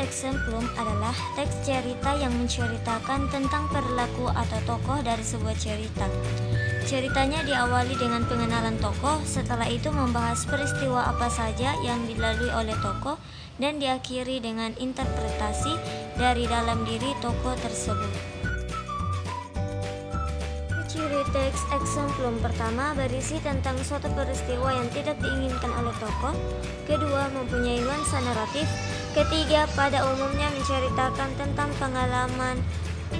exemplum adalah teks cerita yang menceritakan tentang perilaku atau tokoh dari sebuah cerita. Ceritanya diawali dengan pengenalan tokoh, setelah itu membahas peristiwa apa saja yang dilalui oleh tokoh, dan diakhiri dengan interpretasi dari dalam diri tokoh tersebut. Ciri teks exemplum pertama berisi tentang suatu peristiwa yang tidak diinginkan oleh tokoh. Kedua, mempunyai nuansa naratif. Ketiga, pada umumnya menceritakan tentang pengalaman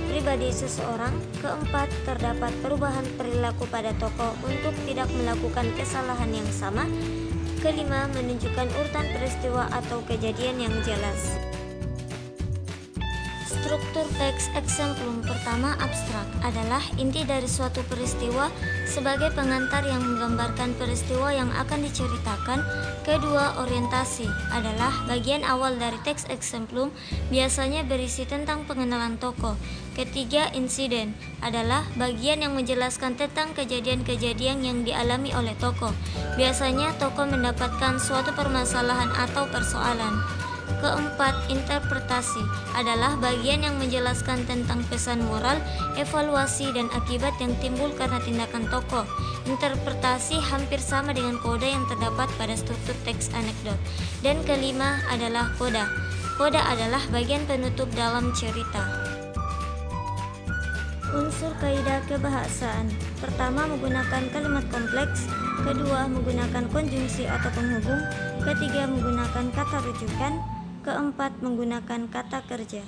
pribadi seseorang. Keempat, terdapat perubahan perilaku pada tokoh untuk tidak melakukan kesalahan yang sama. Kelima, menunjukkan urutan peristiwa atau kejadian yang jelas. Struktur teks exemplum pertama abstrak adalah inti dari suatu peristiwa sebagai pengantar yang menggambarkan peristiwa yang akan diceritakan. Kedua, orientasi adalah bagian awal dari teks exemplum, biasanya berisi tentang pengenalan tokoh. Ketiga, insiden adalah bagian yang menjelaskan tentang kejadian-kejadian yang dialami oleh tokoh. Biasanya tokoh mendapatkan suatu permasalahan atau persoalan. Keempat, interpretasi adalah bagian yang menjelaskan tentang pesan moral, evaluasi, dan akibat yang timbul karena tindakan tokoh. Interpretasi hampir sama dengan koda yang terdapat pada struktur teks anekdot. Dan kelima adalah koda. Koda adalah bagian penutup dalam cerita. Unsur kaidah kebahasaan. Pertama, menggunakan kalimat kompleks. Kedua, menggunakan konjungsi atau penghubung. Ketiga, menggunakan kata rujukan. Keempat, menggunakan kata kerja.